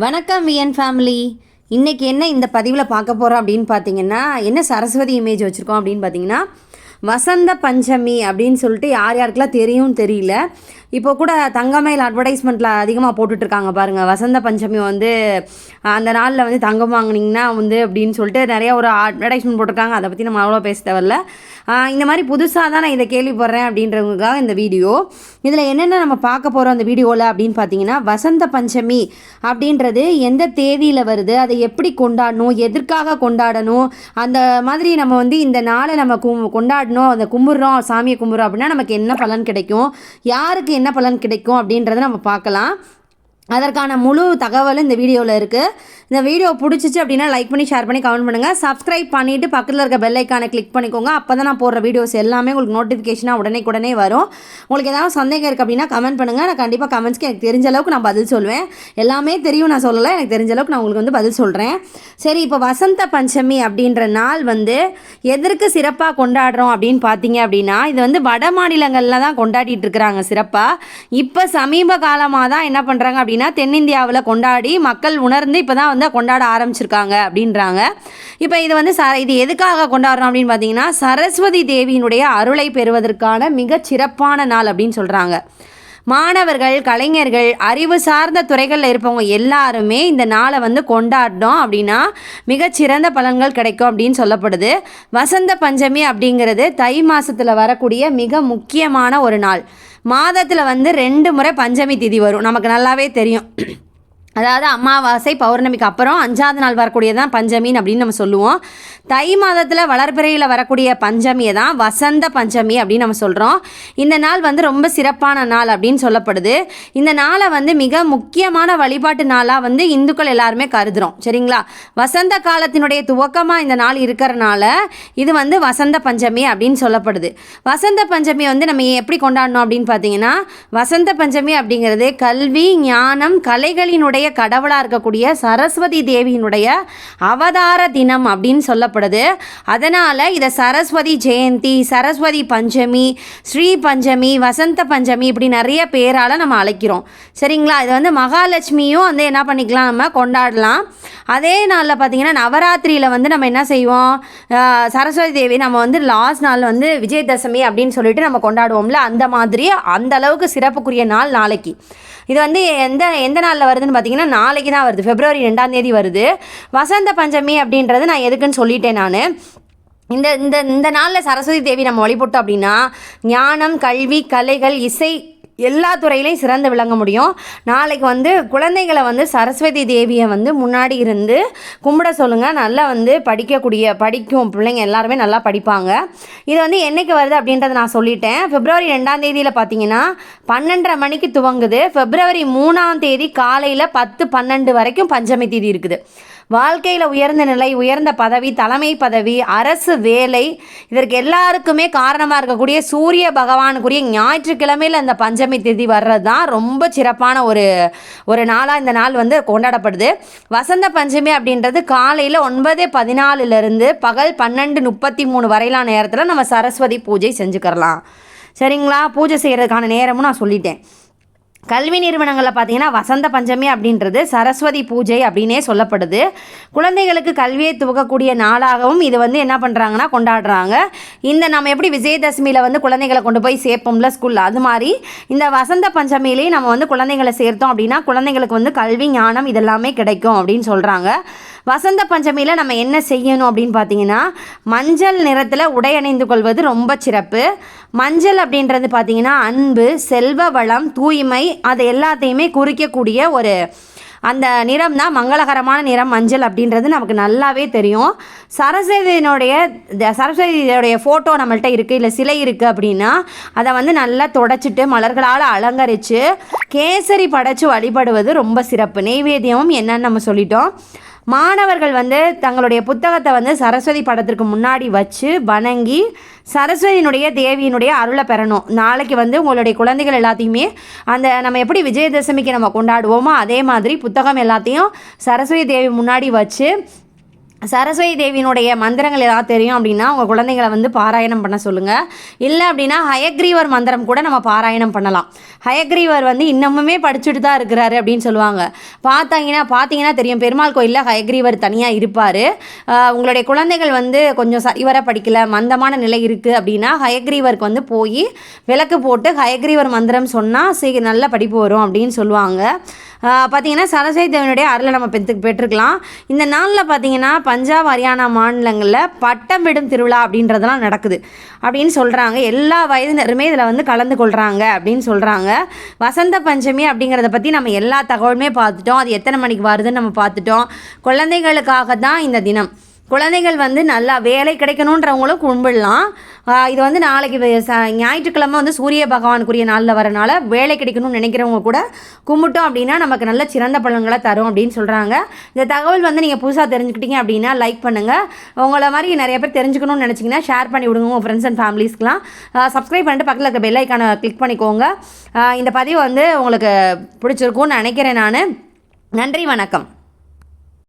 வணக்கம் VN family. இன்றைக்கி என்ன இந்த பதிவில் பார்க்க போகிறோம் அப்படின்னு பார்த்தீங்கன்னா, என்ன சரஸ்வதி இமேஜ் வச்சுருக்கோம் அப்படின்னு பார்த்தீங்கன்னா, வசந்த பஞ்சமி அப்படின்னு சொல்லிட்டு யார் யாருக்கெல்லாம் தெரியும் தெரியல. இப்போ கூட தங்கமயில் அட்வர்டைஸ்மெண்ட்டில் அதிகமாக போட்டுட்ருக்காங்க பாருங்கள். வசந்த பஞ்சமி வந்து அந்த நாளில் வந்து தங்கம் வாங்கினீங்கன்னா வந்து அப்படின்னு சொல்லிட்டு நிறைய ஒரு அட்வர்டைஸ்மெண்ட் போட்டிருக்காங்க. அதை பற்றி நம்ம அவ்வளோ பேச தேவையில்ல. இந்த மாதிரி புதுசாக தான் நான் இதை கேள்விப்படுறேன் அப்படின்றவங்களுக்காக இந்த வீடியோ. இதில் என்னென்ன நம்ம பார்க்க போகிறோம் அந்த வீடியோவில் அப்படின்னு பார்த்தீங்கன்னா, வசந்த பஞ்சமி அப்படின்றது எந்த தேதியில் வருது, அதை எப்படி கொண்டாடணும், எதற்காக கொண்டாடணும், அந்த மாதிரி நம்ம வந்து இந்த நாளை நம்ம கொண்டாடணும், அந்த கும்பிட்றோம், சாமியை கும்பிட்றோம் அப்படின்னா நமக்கு என்ன பலன் கிடைக்கும், யாருக்கு என்ன பலன் கிடைக்கும் அப்படின்றத நம்ம பார்க்கலாம். அதற்கான முழு தகவலும் இந்த வீடியோவில் இருக்குது. இந்த வீடியோ பிடிச்சிச்சு அப்படின்னா லைக் பண்ணி, ஷேர் பண்ணி, கமெண்ட் பண்ணுங்கள். சப்ஸ்கிரைப் பண்ணிவிட்டு பக்கத்தில் இருக்க பெல் ஐக்கானை கிளிக் பண்ணிக்கோங்க. அப்போ தான் நான் போடுற வீடியோஸ் எல்லாமே உங்களுக்கு நோட்டிஃபிகேஷனாக உடனே வரும். உங்களுக்கு ஏதாவது சந்தேகம் இருக்குது அப்படின்னா கமெண்ட் பண்ணுங்கள். நான் கண்டிப்பாக கமெண்ட்ஸ்க்கு எனக்கு தெரிஞ்ச அளவுக்கு நான் பதில் சொல்வேன். எல்லாமே தெரியும் நான் சொல்லலை, எனக்கு தெரிஞ்ச அளவுக்கு நான் உங்களுக்கு வந்து பதில் சொல்கிறேன். சரி, இப்போ வசந்த பஞ்சமி அப்படின்ற நாள் வந்து எதற்கு சிறப்பாக கொண்டாடுறோம் அப்படின்னு பார்த்தீங்க அப்படின்னா, இது வந்து வட மாநிலங்களில் தான் கொண்டாடிட்டு இருக்கிறாங்க சிறப்பாக. இப்போ சமீப காலமாக தான் என்ன பண்ணுறாங்க அப்படின்னா, தென்னிந்தியாவில் கொண்டாடி மக்கள் உணர்ந்து இப்போ தான் வந்து கொண்டாட ஆரம்பிச்சிருக்காங்க அப்படின்றாங்க. இப்போ இது வந்து இது எதுக்காக கொண்டாடுறோம் அப்படின்னு பார்த்தீங்கன்னா, சரஸ்வதி தேவியினுடைய அருளை பெறுவதற்கான மிகச் சிறப்பான நாள் அப்படின்னு சொல்கிறாங்க. மாணவர்கள், கலைஞர்கள், அறிவு சார்ந்த துறைகளில் இருப்பவங்க எல்லாருமே இந்த நாளை வந்து கொண்டாடணும் அப்படின்னா மிகச்சிறந்த பலன்கள் கிடைக்கும் அப்படின்னு சொல்லப்படுது. வசந்த பஞ்சமி அப்படிங்கிறது தை மாதத்தில் வரக்கூடிய மிக முக்கியமான ஒரு நாள். மாதத்தில் வந்து 2 முறை பஞ்சமி திதி வரும், நமக்கு நல்லாவே தெரியும். அதாவது அமாவாசை பௌர்ணமிக்கு அப்புறம் 5ஆவது நாள் வரக்கூடியதான் பஞ்சமின்னு அப்படின்னு நம்ம சொல்லுவோம். தை மாதத்தில் வளர்பிறையில் வரக்கூடிய பஞ்சமியை தான் வசந்த பஞ்சமி அப்படின்னு நம்ம சொல்கிறோம். இந்த நாள் வந்து ரொம்ப சிறப்பான நாள் அப்படின்னு சொல்லப்படுது. இந்த நாளை வந்து மிக முக்கியமான வழிபாட்டு நாளாக வந்து இந்துக்கள் எல்லாருமே கருதுகிறோம். சரிங்களா? வசந்த காலத்தினுடைய துவக்கமாக இந்த நாள் இருக்கிறனால இது வந்து வசந்த பஞ்சமி அப்படின்னு சொல்லப்படுது. வசந்த பஞ்சமி வந்து நம்ம எப்படி கொண்டாடணும் அப்படின்னு பார்த்தீங்கன்னா, வசந்த பஞ்சமி அப்படிங்கிறது கல்வி, ஞானம், கலைகளினுடைய கடவுளாக இருக்கக்கூடிய சரஸ்வதி தேவியினுடைய அவதார தினம் அப்படின்னு சொல்லப்படுது. அதனால் இதை சரஸ்வதி ஜெயந்தி, சரஸ்வதி பஞ்சமி, ஸ்ரீ பஞ்சமி, வசந்த பஞ்சமி இப்படி நிறைய பேரால் நம்ம அழைக்கிறோம். சரிங்களா? இது வந்து மகாலட்சுமியும் வந்து என்ன பண்ணிக்கலாம், நம்ம கொண்டாடலாம். அதே நாளில் பார்த்திங்கன்னா நவராத்திரியில் வந்து நம்ம என்ன செய்வோம், சரஸ்வதி தேவி நம்ம வந்து லாஸ்ட் நாள் வந்து விஜயதசமி அப்படின்னு சொல்லிட்டு நம்ம கொண்டாடுவோம்ல, அந்த மாதிரி அந்த அளவுக்கு சிறப்புக்குரிய நாள் நாளைக்கு. இது வந்து எந்த நாளில் வருதுன்னு பார்த்தீங்கன்னா, நாளைக்கு தான் வருது, February 2ஆம் தேதி வருது. வசந்த பஞ்சமி அப்படின்றது நான் எதுக்குன்னு சொல்லிட்டேன். நான் இந்த நாளில் சரஸ்வதி தேவி நம்ம வழிபட்டோம் அப்படின்னா ஞானம், கல்வி, கலைகள், இசை எல்லா துறையிலையும் சிறந்து விளங்க முடியும். நாளைக்கு வந்து குழந்தைகளை வந்து சரஸ்வதி தேவியை வந்து முன்னாடி இருந்து கும்பிட சொல்லுங்கள். நல்லா வந்து படிக்கும் பிள்ளைங்க எல்லாருமே நல்லா படிப்பாங்க. இது வந்து என்றைக்கு வருது அப்படின்றத நான் சொல்லிட்டேன். February 2ஆம் தேதியில் பார்த்தீங்கன்னா 12:30 மணிக்கு துவங்குது. February 3ஆம் தேதி காலையில் 10-12 வரைக்கும் பஞ்சமி தேதி இருக்குது. வாழ்க்கையில் உயர்ந்த நிலை, உயர்ந்த பதவி, தலைமை பதவி, அரசு வேலை, இதற்கு எல்லாருக்குமே காரணமாக இருக்கக்கூடிய சூரிய பகவானுக்குரிய ஞாயிற்றுக்கிழமையில் அந்த பஞ்சமி திதி வர்றது தான் ரொம்ப சிறப்பான ஒரு நாளாக இந்த நாள் வந்து கொண்டாடப்படுது. வசந்த பஞ்சமி அப்படின்றது காலையில் 9:14 பகல் 12:33 வரையிலான நேரத்தில் நம்ம சரஸ்வதி பூஜை செஞ்சுக்கிறலாம். சரிங்களா? பூஜை செய்கிறதுக்கான நேரமும் நான் சொல்லிட்டேன். கல்வி நிறுவனங்களில் பார்த்தீங்கன்னா வசந்த பஞ்சமி அப்படின்றது சரஸ்வதி பூஜை அப்படின்னே சொல்லப்படுது. குழந்தைகளுக்கு கல்வியை துவக்கக்கூடிய நாளாகவும் இது வந்து என்ன பண்ணுறாங்கன்னா கொண்டாடுறாங்க. நம்ம எப்படி விஜயதசமியில் வந்து குழந்தைகளை கொண்டு போய் சேர்ப்போம்ல ஸ்கூலில், அது மாதிரி இந்த வசந்த பஞ்சமியிலேயே நம்ம வந்து குழந்தைகளை சேர்த்தோம் அப்படின்னா குழந்தைங்களுக்கு வந்து கல்வி, ஞானம் இதெல்லாமே கிடைக்கும் அப்படின்னு சொல்கிறாங்க. வசந்த பஞ்சமியில் நம்ம என்ன செய்யணும் அப்படின்னு பார்த்தீங்கன்னா, மஞ்சள் நிறத்தில் உடை அணிந்து கொள்வது ரொம்ப சிறப்பு. மஞ்சள் அப்படின்றது பார்த்தீங்கன்னா அன்பு, செல்வ வளம், தூய்மை அது எல்லாத்தையுமே குறிக்கக்கூடிய அந்த நிறம் தான் மங்களகரமான நிறம் மஞ்சள் அப்படின்றது நமக்கு நல்லாவே தெரியும். சரஸ்வதியோடைய ஃபோட்டோ நம்மள்கிட்ட இருக்குது, இல்லை சிலை இருக்குது அப்படின்னா அதை வந்து நல்லா தொடச்சிட்டு மலர்களால் அலங்கரித்து கேசரி படைச்சு வழிபடுவது ரொம்ப சிறப்பு. நெய்வேத்தியமும் என்னன்னு நம்ம சொல்லிட்டோம். மாணவர்கள் வந்து தங்களுடைய புத்தகத்தை வந்து சரஸ்வதி படத்திற்கு முன்னாடி வச்சு வணங்கி சரஸ்வதியினுடைய தேவியினுடைய அருளை பெறணும். நாளைக்கு வந்து உங்களுடைய குழந்தைகள் எல்லாத்தையுமே நம்ம எப்படி விஜயதசமிக்கு நம்ம கொண்டாடுவோமோ அதே மாதிரி புத்தகம் எல்லாத்தையும் சரஸ்வதி தேவி முன்னாடி வச்சு சரஸ்வதி தேவியினுடைய மந்திரங்கள் ஏதாவது தெரியும் அப்படின்னா உங்கள் குழந்தைங்களை வந்து பாராயணம் பண்ண சொல்லுங்கள். இல்லை அப்படின்னா ஹயக்ரீவர் மந்திரம் கூட நம்ம பாராயணம் பண்ணலாம். ஹயக்ரீவர் வந்து இன்னமுமே படிச்சுட்டு தான் இருக்கிறாரு அப்படின்னு சொல்லுவாங்க. பார்த்தீங்கன்னா தெரியும், பெருமாள் கோயிலில் ஹயக்ரீவர் தனியாக இருப்பார். உங்களுடைய குழந்தைகள் வந்து கொஞ்சம் சரிவர படிக்கலை, மந்தமான நிலை இருக்குது அப்படின்னா ஹயக்ரீவருக்கு வந்து போய் விளக்கு போட்டு ஹயக்ரீவர் மந்திரம் சொன்னால் நல்ல படிப்பு வரும் அப்படின்னு சொல்லுவாங்க. பார்த்திங்கன்னா சரஸ்வதி தேவனுடைய அருளை நம்ம பெற்றுக்கலாம். இந்த நாளில் பார்த்திங்கன்னா பஞ்சாப், ஹரியானா மாநிலங்களில் பட்டம் விடும் திருவிழா அப்படின்றதெல்லாம் நடக்குது அப்படின்னு சொல்கிறாங்க. எல்லா வயதினருமே இதில் வந்து கலந்து கொள்கிறாங்க அப்படின்னு சொல்கிறாங்க. வசந்த பஞ்சமி அப்படிங்கிறத பற்றி நம்ம எல்லா தகவலுமே பார்த்துட்டோம். அது எத்தனை மணிக்கு வருதுன்னு நம்ம பார்த்துட்டோம். குழந்தைகளுக்காக தான் இந்த தினம். குழந்தைகள் வந்து நல்லா வேலை கிடைக்கணுன்றவங்களும் கும்பிடலாம். இது வந்து நாளைக்கு ஞாயிற்றுக்கிழமை வந்து சூரிய பகவானுக்குரிய நாளில் வரனால வேலை கிடைக்கணும்னு நினைக்கிறவங்க கூட கும்பிட்டோம் அப்படின்னா நமக்கு நல்ல சிறந்த பலன்களை தரும் அப்படின்னு சொல்கிறாங்க. இந்த தகவல் வந்து நீங்கள் புதுசாக தெரிஞ்சுக்கிட்டீங்க அப்படின்னா லைக் பண்ணுங்கள். உங்களை மாதிரி நிறைய பேர் தெரிஞ்சுக்கணும்னு நினச்சிங்கன்னா ஷேர் பண்ணி விடுங்க உங்கள் ஃப்ரெண்ட்ஸ் அண்ட் ஃபேமிலிஸ்க்கெலாம். சப்ஸ்கிரைப் பண்ணிட்டு பக்கத்தில் இருக்க பெல் ஐக்கானை கிளிக் பண்ணிக்கோங்க. இந்த பதிவு வந்து உங்களுக்கு பிடிச்சிருக்கும்னு நினைக்கிறேன் நான். நன்றி, வணக்கம்.